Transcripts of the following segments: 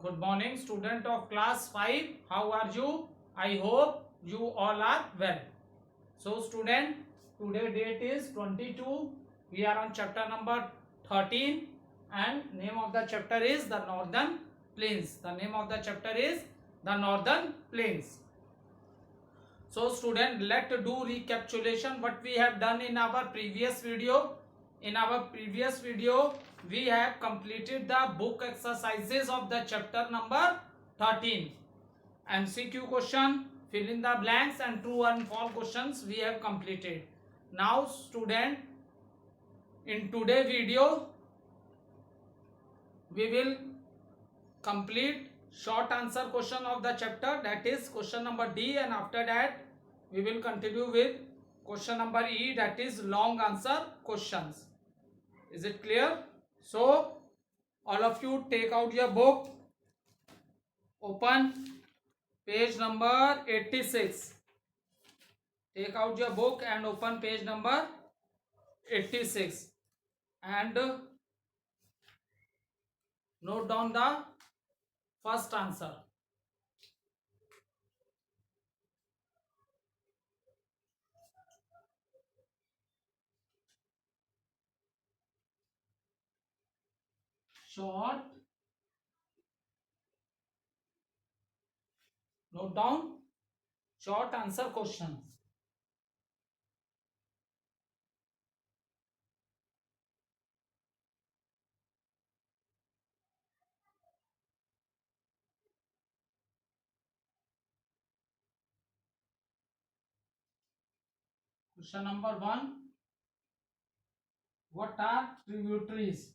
Good morning, student of class 5. How are you? I hope you all are well. So, student, today date is 22. We are on chapter number 13 and name of the chapter is the Northern Plains. The name of the chapter is the Northern Plains. So, student, let's do recapitulation what we have done in our previous video. In our previous video, we have completed the book exercises of the chapter number 13. MCQ question, fill in the blanks and true and false questions we have completed. Now, student, in today's video, we will complete short answer question of the chapter, that is question number D, and after that we will continue with question number E, that is long answer questions. Is it clear? So all of you take out your book, open page number 86. Take out your book and open page number 86 and note down the first answer. Short, note down short answer questions. Question number 1. What are tributaries?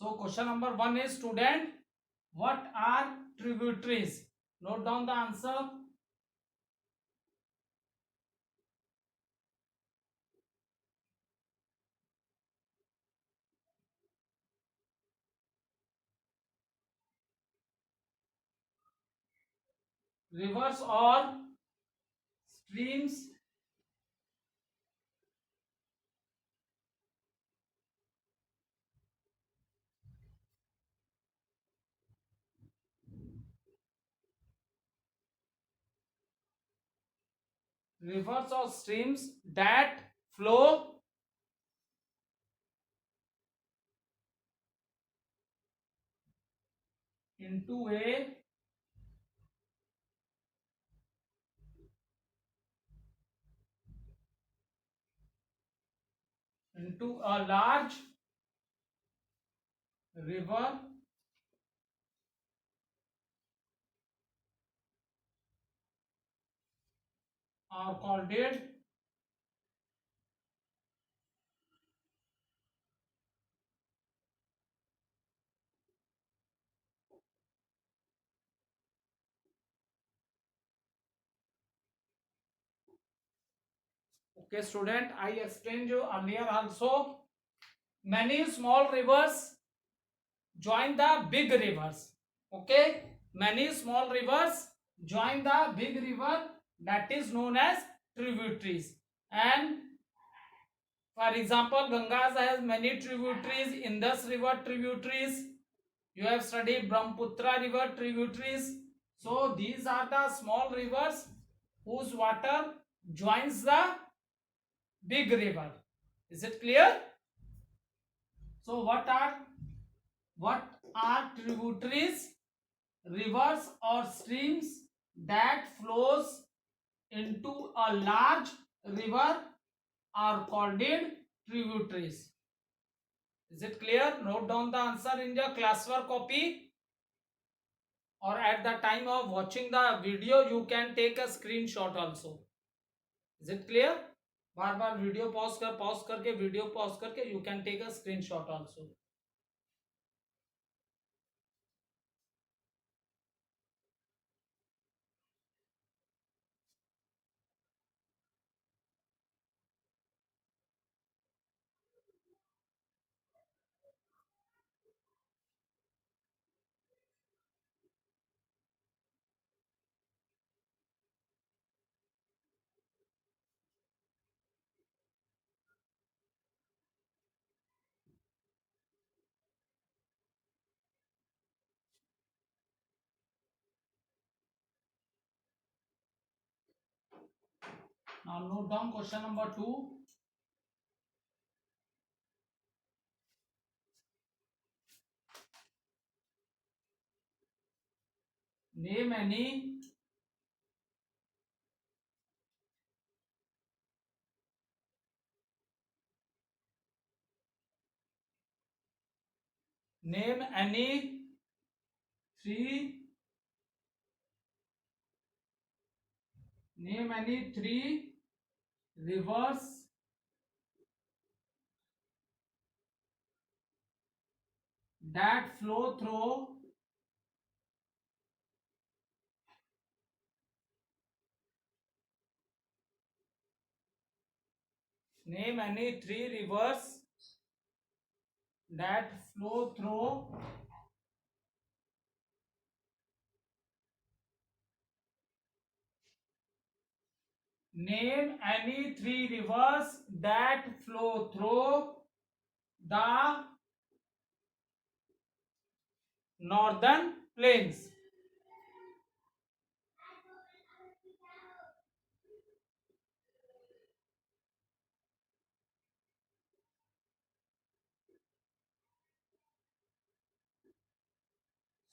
So question number 1 is, student, what are tributaries? Note down the answer. Rivers or streams that flow into a large river are called it. Okay, student, I explained you earlier also. Many small rivers join the big rivers. Okay, many small rivers join the big river, that is known as tributaries. And for example, Gangas has many tributaries, Indus river tributaries. You have studied Brahmaputra river tributaries. So these are the small rivers whose water joins the big river. Is it clear? So what are tributaries? Rivers or streams that flows into a large river are called tributaries. Is it clear? Note down the answer in your classwork copy, or at the time of watching the video you can take a screenshot also. Is it clear? Bar bar video pause करके video pause करके you can take a screenshot also. Now note down question number 2. Name any three rivers that flow through name any three rivers that flow through name any three rivers that flow through the northern plains.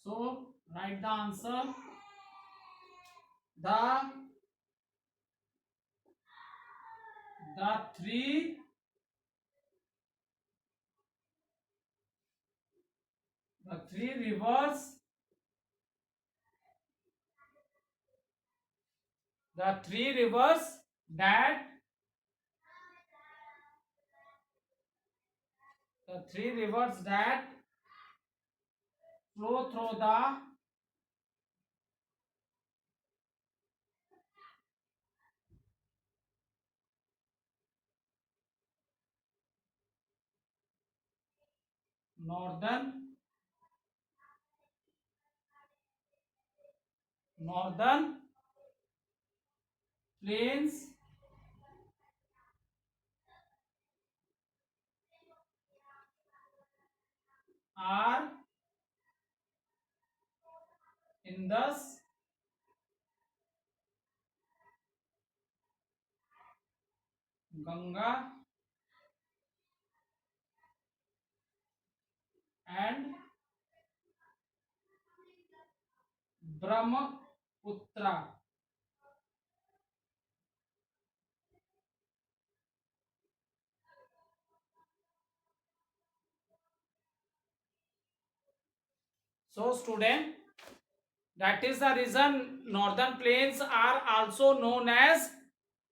So write the answer. The three rivers that the three rivers that flow through the northern plains are Indus, Ganga and Brahmaputra. So student, that is the reason northern plains are also known as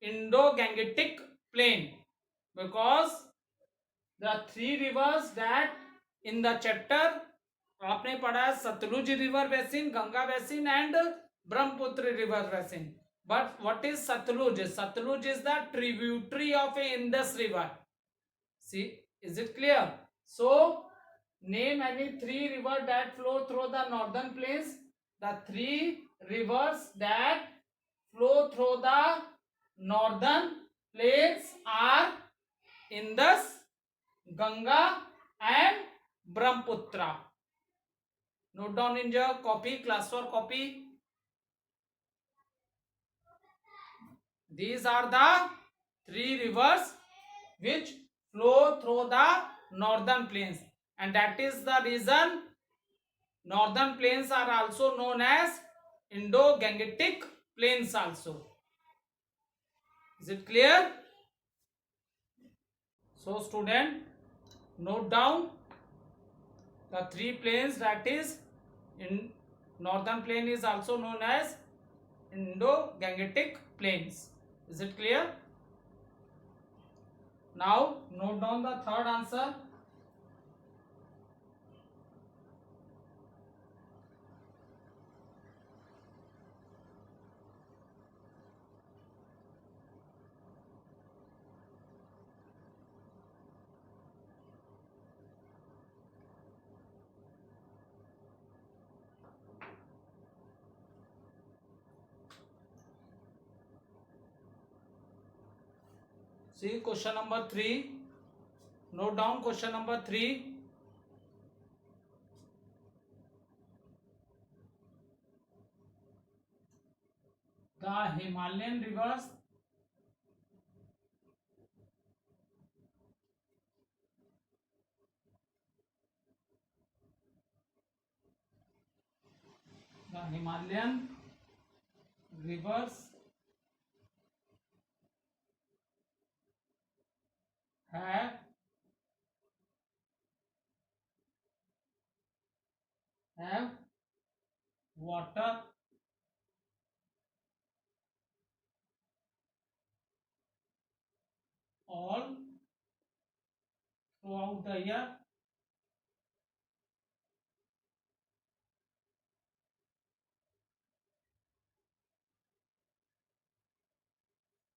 Indo-Gangetic plain, because the three rivers that in the chapter आपने पढ़ा Sutlej river basin, Ganga basin and Brahmaputra river basin. But what is Satluj? Satluj is the tributary of a Indus river. See, is it clear? So name any three rivers that flow through the northern plains. The three rivers that flow through the northern plains are Indus, Ganga and Brahmaputra. Note down in your copy, class 4 copy. These are the three rivers which flow through the northern plains, and that is the reason northern plains are also known as Indo-Gangetic plains also. Is it clear? So student, note down the three plains, that is in northern plain is also known as Indo-Gangetic plains. Is it clear? Now note down the third answer. See question number 3. Note down question number 3. The Himalayan rivers The Himalayan rivers have water all throughout the year.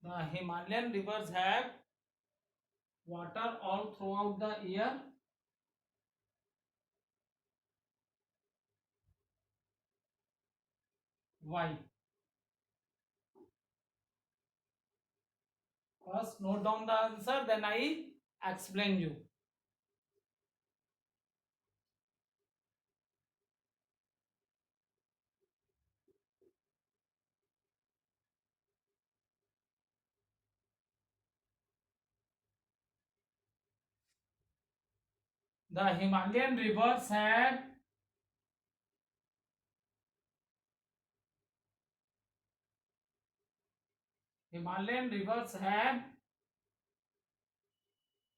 The Himalayan rivers have water all throughout the year. Why? First note down the answer, then I explain you. The Himalayan rivers have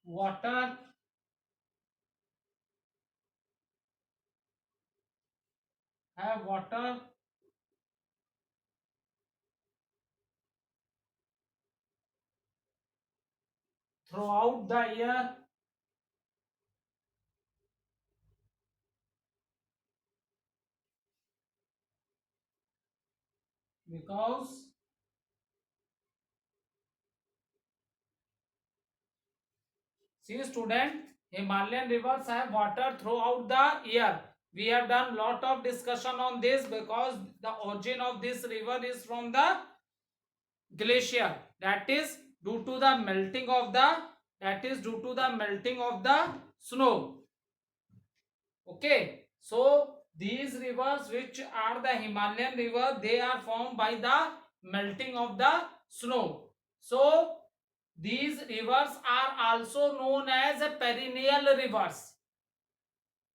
water throughout the year. Because see student, Himalayan rivers have water throughout the year. We have done lot of discussion on this because the origin of this river is from the glacier. That is due to the melting of the snow. Okay, so these rivers which are the Himalayan river, they are formed by the melting of the snow. So these rivers are also known as perennial rivers.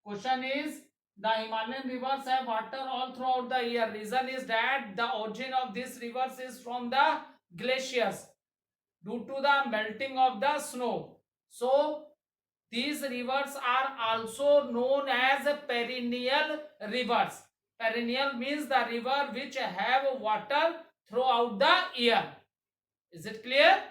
Question is, the Himalayan rivers have water all throughout the year. Reason is that the origin of these rivers is from the glaciers due to the melting of the snow. So these rivers are also known as perennial rivers. Perennial means the river which have water throughout the year. Is it clear?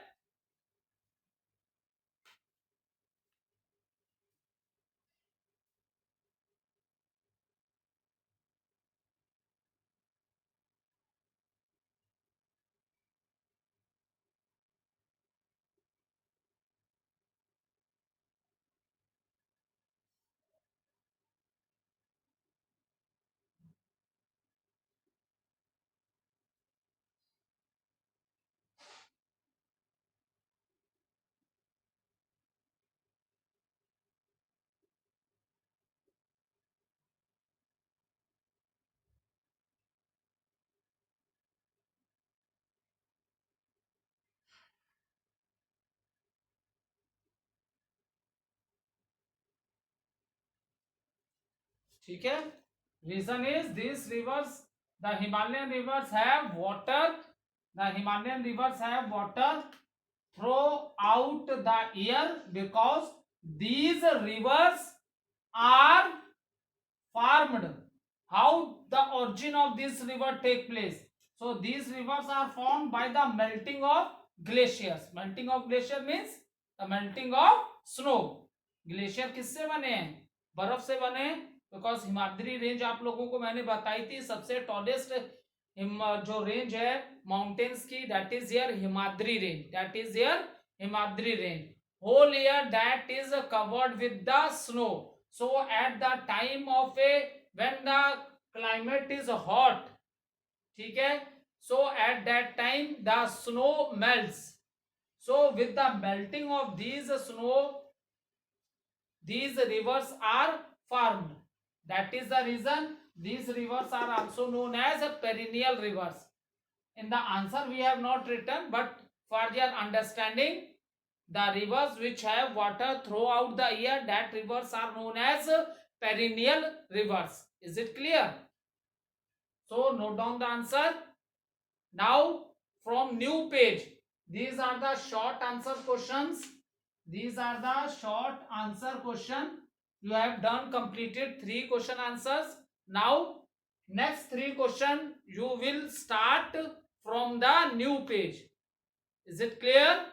ठीक है. Reason is these rivers, the Himalayan rivers have water. The Himalayan rivers have water throughout the year because these rivers are formed. How the origin of this river take place? So these rivers are formed by the melting of glaciers. Melting of glacier means the melting of snow. Glacier किससे बने हैं? बर्फ से बने. Because Himadri range आप लोगों को मैंने बताई थी सबसे टॉलेस्ट जो रेंज है माउंटेन्स की, that is your Himadri range. That is your Himadri range. whole year that is covered with the snow. So at the time of when the climate is hot, ठीक है, so at that time the snow melts. So with the melting of these snow, these rivers are formed. That is the reason these rivers are also known as perennial rivers. In the answer we have not written, but for your understanding, the rivers which have water throughout the year, that rivers are known as perennial rivers. Is it clear? So note down the answer. Now from new page, these are the short answer questions. These are the short answer question. You have done completed 3 question answers. Now next 3 question you will start from the new page. Is it clear?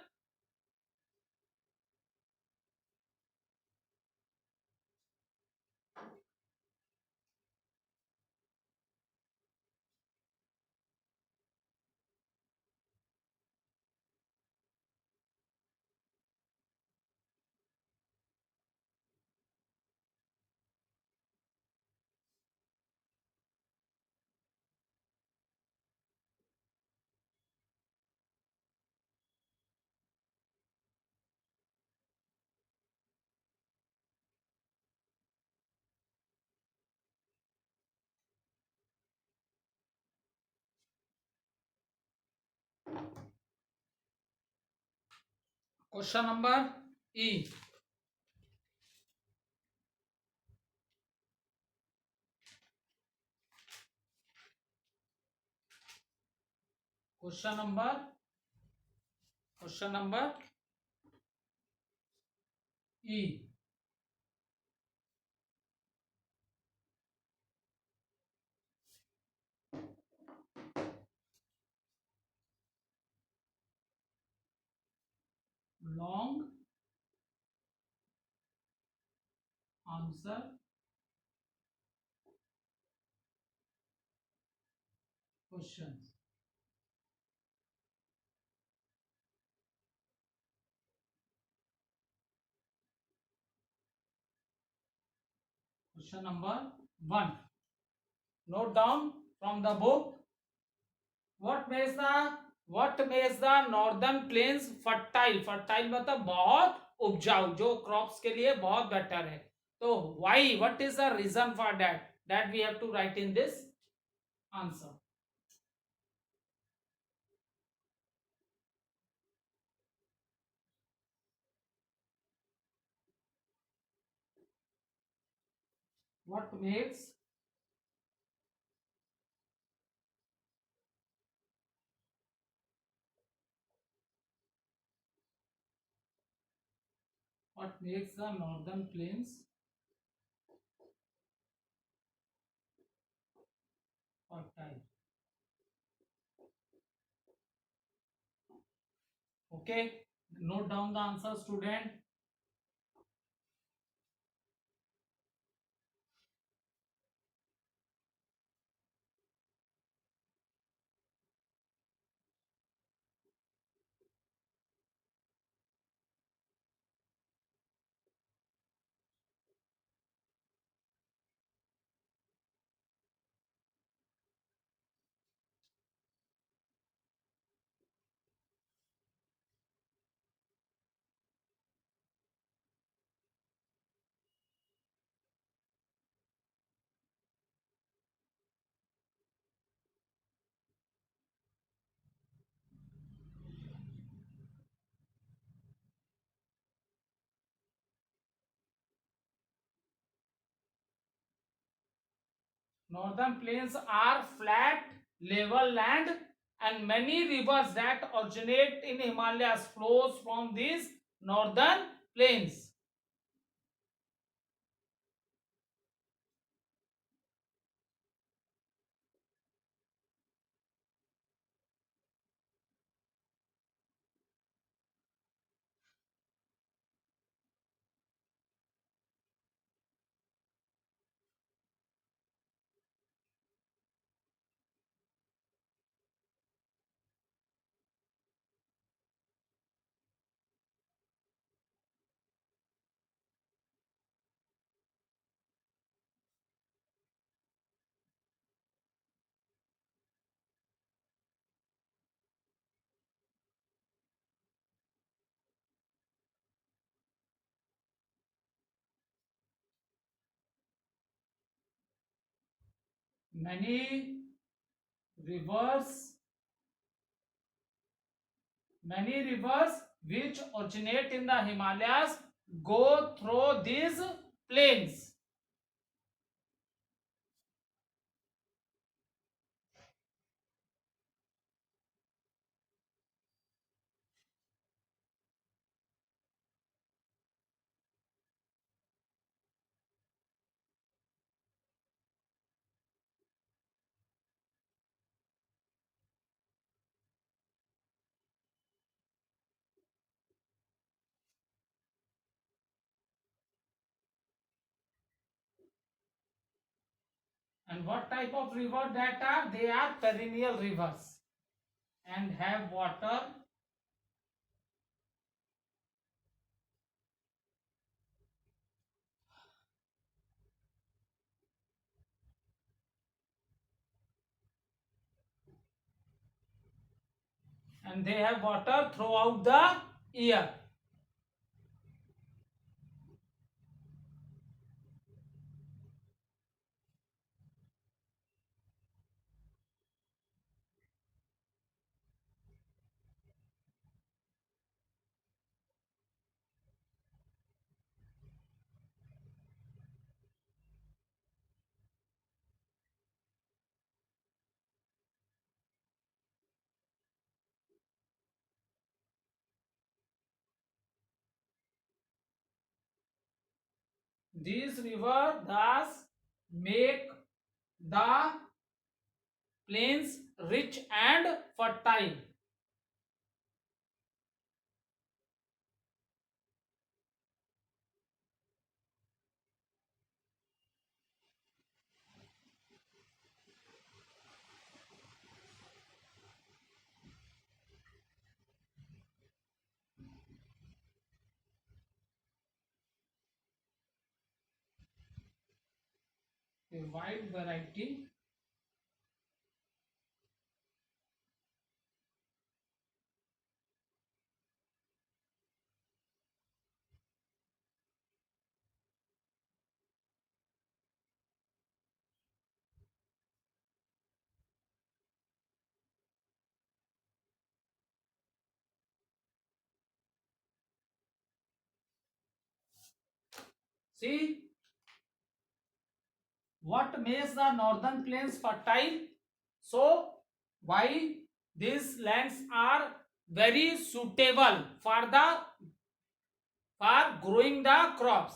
Question number E. Question number E. Long answer questions. Question number 1. Note down from the book. What makes the northern plains fertile? Fertile मतलब बहुत उपजाऊ, जो crops के लिए बहुत better है. तो why? What is the reason for that? That we have to write in this answer. What makes the northern plains fertile? Okay, note down the answer, student. Northern plains are flat, level land, and many rivers that originate in Himalayas flows from these northern plains. Many rivers, many rivers which originate in the Himalayas go through these plains. And what type of river that are? They are perennial rivers and have water throughout the year. These rivers thus make the plains rich and fertile. A wide variety See what makes the northern plains fertile? So why these lands are very suitable for growing the crops.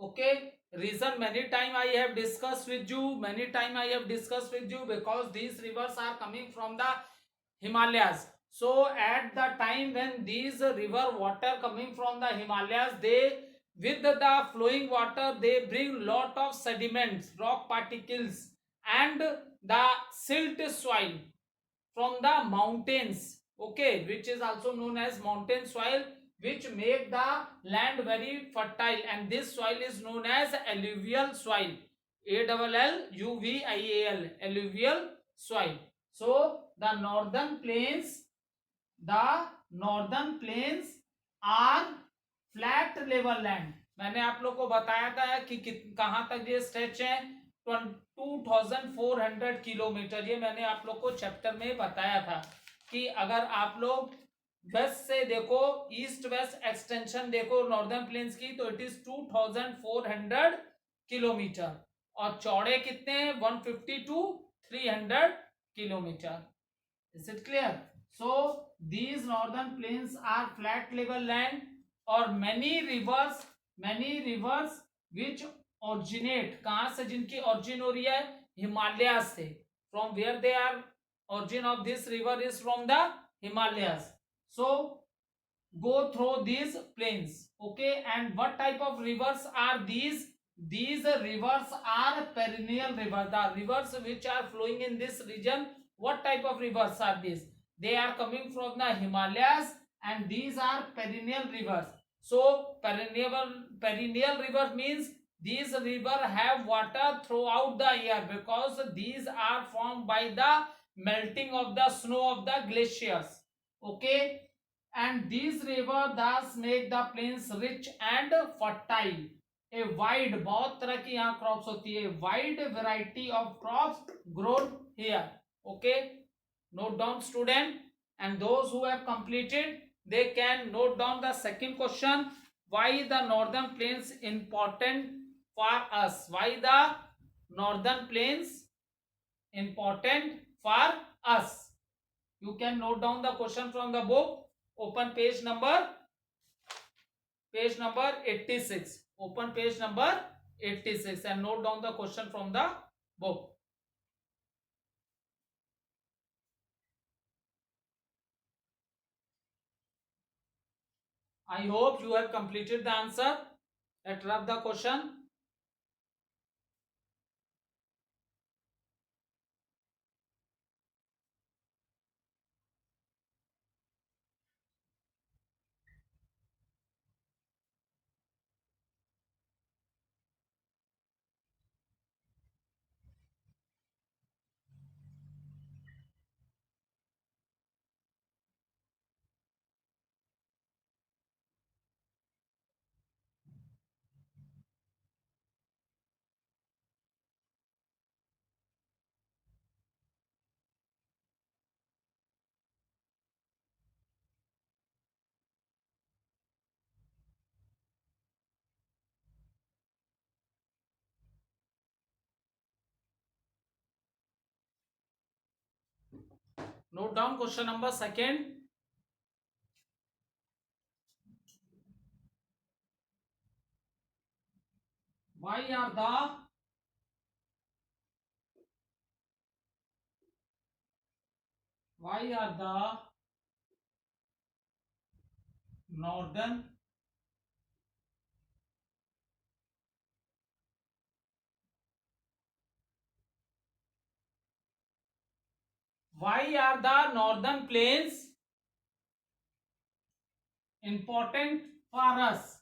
Okay, reason many time I have discussed with you, because these rivers are coming from the Himalayas. So at the time when these river water coming from the Himalayas, they with the flowing water they bring lot of sediments, rock particles, and the silt soil from the mountains, okay, which is also known as mountain soil, which make the land very fertile, and this soil is known as alluvial soil. ALLUVIAL, alluvial soil. So the northern plains are flat level land. मैंने आप लोग को बताया था कि कहां तक ये स्ट्रेच है, 2400 किलोमीटर. ये मैंने आप लोग को चैप्टर में बताया था कि अगर आप लोग वेस्ट से देखो, ईस्ट वेस्ट एक्सटेंशन देखो नॉर्दर्न प्लेन्स की, तो इट इज 2400 किलोमीटर, और चौड़े कितने हैं? 150 to 300 kilometre. Is it clear? So these northern plains are flat level land, or many rivers which originate, कहां से जिनकी origin हो रही है? हिमालय से. From where they are, origin of this river is from the Himalayas. So go through these plains. Okay, and what type of rivers are these? These rivers are perennial rivers. The rivers which are flowing in this region, what type of rivers are these? They are coming from the Himalayas, and these are perennial rivers. So perennial river means these river have water throughout the year, because these are formed by the melting of the snow of the glaciers. Okay, and these river thus make the plains rich and fertile. A wide, बहुत तरह की यहाँ crops होती है, wide variety of crops grown here. Okay, note down student, and those who have completed, they can note down the second question. Why the northern plains important for us? Why the northern plains important for us? You can note down the question from the book. Open page number 86. Open page number 86 and note down the question from the book. I hope you have completed the answer. Let's rub the question. Note down question number second. Why are the northern plains important for us?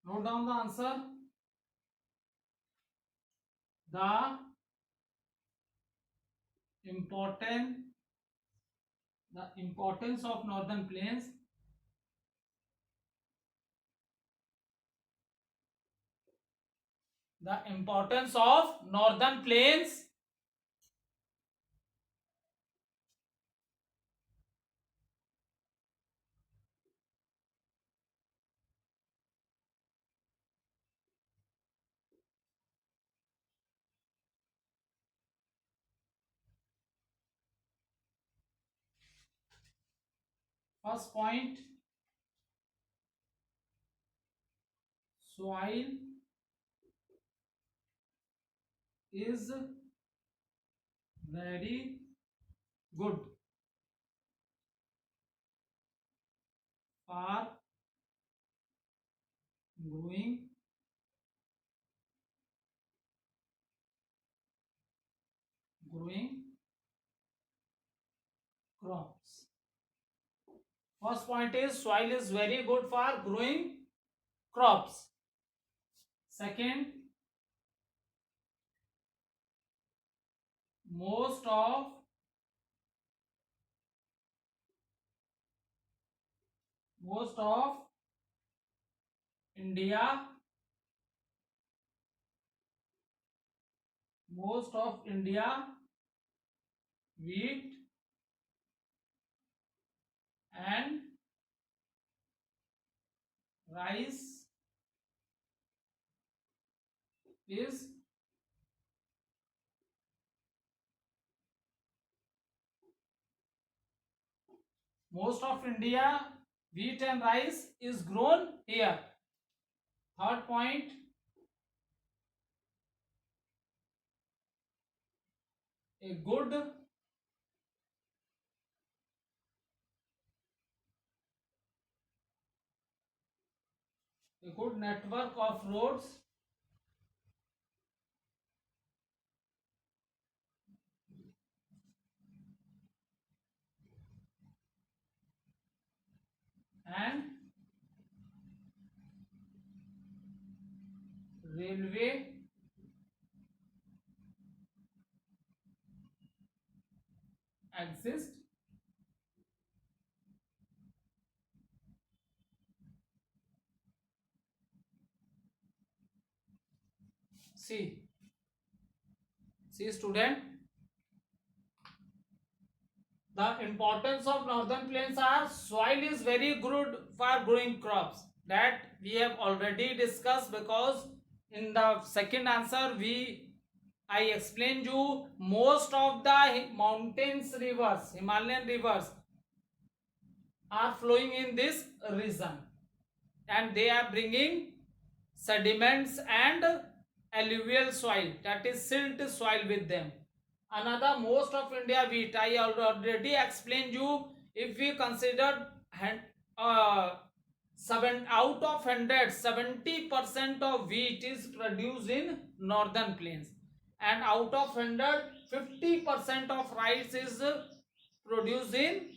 Note down the answer. The important the importance of northern plains the importance of northern plains. First point, soil is very good for growing crops. First point is soil is very good for growing crops. Second, most of India wheat and rice is most of India wheat and rice is grown here. Third point, a good network of roads and railway exist. See student, the importance of northern plains are soil is very good for growing crops. That we have already discussed, because in the second answer I explained you most of the mountains rivers, Himalayan rivers are flowing in this region, and they are bringing sediments and alluvial soil, that is silt soil, with them. Another, most of India wheat, I already explained you. If we consider 7 out of 100, 70% of wheat is produced in northern plains, and out of 100, 50% of rice is produced in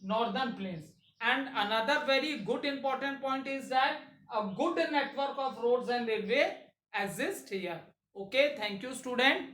northern plains. And another very good important point is that a good network of roads and railway exist here. Okay, thank you student.